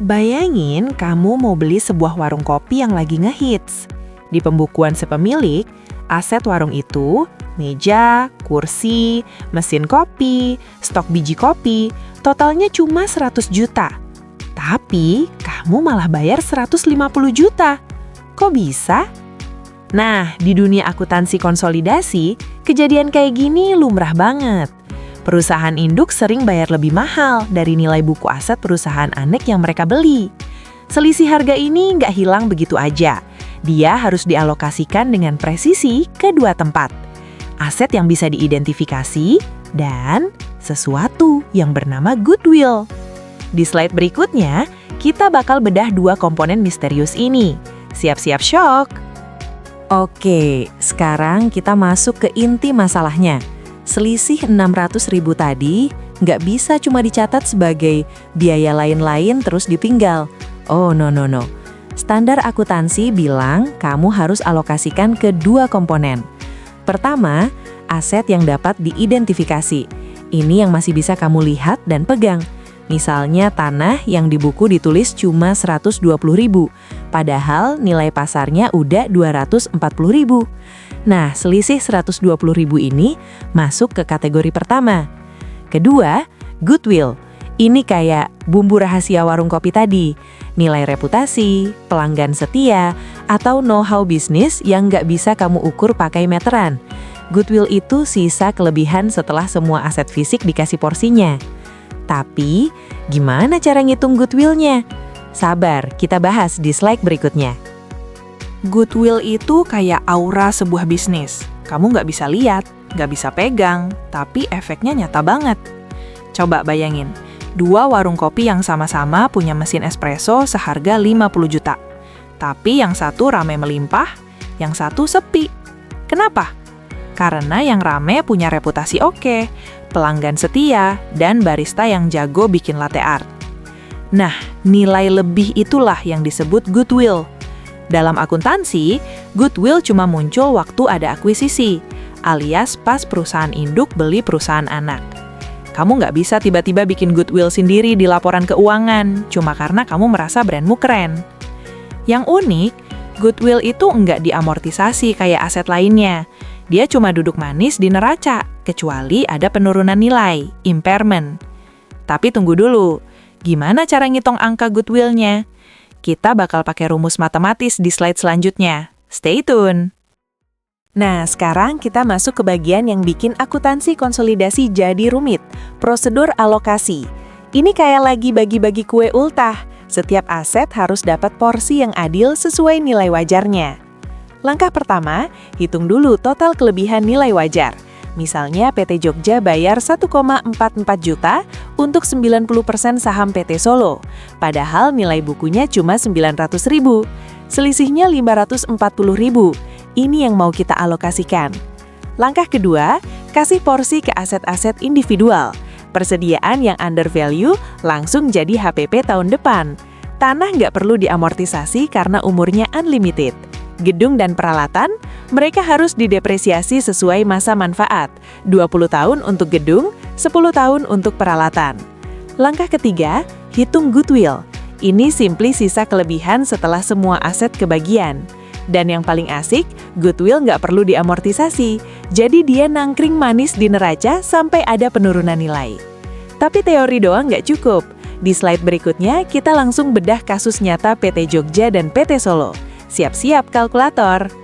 Bayangin kamu mau beli sebuah warung kopi yang lagi ngehits. Di pembukuan sepemilik, aset warung itu meja, kursi, mesin kopi, stok biji kopi, totalnya cuma 100 juta. Tapi kamu malah bayar 150 juta. Kok bisa? Nah, di dunia akuntansi konsolidasi, kejadian kayak gini lumrah banget. Perusahaan induk sering bayar lebih mahal dari nilai buku aset perusahaan anek yang mereka beli. Selisih harga ini nggak hilang begitu aja. Dia harus dialokasikan dengan presisi ke dua tempat. Aset yang bisa diidentifikasi dan sesuatu yang bernama goodwill. Di slide berikutnya, kita bakal bedah dua komponen misterius ini. Siap-siap syok! Oke, sekarang kita masuk ke inti masalahnya. Selisih 600.000 tadi nggak bisa cuma dicatat sebagai biaya lain-lain terus ditinggal. Oh, no. Standar akuntansi bilang kamu harus alokasikan ke dua komponen. Pertama, aset yang dapat diidentifikasi. Ini yang masih bisa kamu lihat dan pegang. Misalnya tanah yang di buku ditulis cuma 120.000, padahal nilai pasarnya udah 240.000. Nah, selisih 120.000 ini masuk ke kategori pertama. Kedua, goodwill. Ini kayak bumbu rahasia warung kopi tadi, nilai reputasi, pelanggan setia, atau know-how bisnis yang nggak bisa kamu ukur pakai meteran. Goodwill itu sisa kelebihan setelah semua aset fisik dikasih porsinya. Tapi, gimana cara ngitung goodwill-nya? Sabar, kita bahas di slide berikutnya. Goodwill itu kayak aura sebuah bisnis. Kamu nggak bisa lihat, nggak bisa pegang, tapi efeknya nyata banget. Coba bayangin, dua warung kopi yang sama-sama punya mesin espresso seharga 50 juta. Tapi yang satu rame melimpah, yang satu sepi. Kenapa? Karena yang rame punya reputasi oke, pelanggan setia, dan barista yang jago bikin latte art. Nah, nilai lebih itulah yang disebut goodwill. Dalam akuntansi, goodwill cuma muncul waktu ada akuisisi, alias pas perusahaan induk beli perusahaan anak. Kamu nggak bisa tiba-tiba bikin goodwill sendiri di laporan keuangan, cuma karena kamu merasa brandmu keren. Yang unik, goodwill itu nggak diamortisasi kayak aset lainnya. Dia cuma duduk manis di neraca, kecuali ada penurunan nilai, impairment. Tapi tunggu dulu, gimana cara ngitung angka goodwill-nya? Kita bakal pakai rumus matematis di slide selanjutnya. Stay tune! Nah, sekarang kita masuk ke bagian yang bikin akuntansi konsolidasi jadi rumit, prosedur alokasi. Ini kayak lagi bagi-bagi kue ultah. Setiap aset harus dapat porsi yang adil sesuai nilai wajarnya. Langkah pertama, hitung dulu total kelebihan nilai wajar. Misalnya PT Jogja bayar 1,44 juta untuk 90% saham PT Solo, padahal nilai bukunya cuma 900.000. Selisihnya 540.000. Ini yang mau kita alokasikan. Langkah kedua, kasih porsi ke aset-aset individual. Persediaan yang under value langsung jadi HPP tahun depan. Tanah nggak perlu diamortisasi karena umurnya unlimited. Gedung dan peralatan, mereka harus didepresiasi sesuai masa manfaat, 20 tahun untuk gedung, 10 tahun untuk peralatan. Langkah ketiga, hitung goodwill. Ini simply sisa kelebihan setelah semua aset kebagian. Dan yang paling asik, goodwill nggak perlu diamortisasi, jadi dia nangkring manis di neraca sampai ada penurunan nilai. Tapi teori doang nggak cukup. Di slide berikutnya, kita langsung bedah kasus nyata PT Jogja dan PT Solo. Siap-siap kalkulator!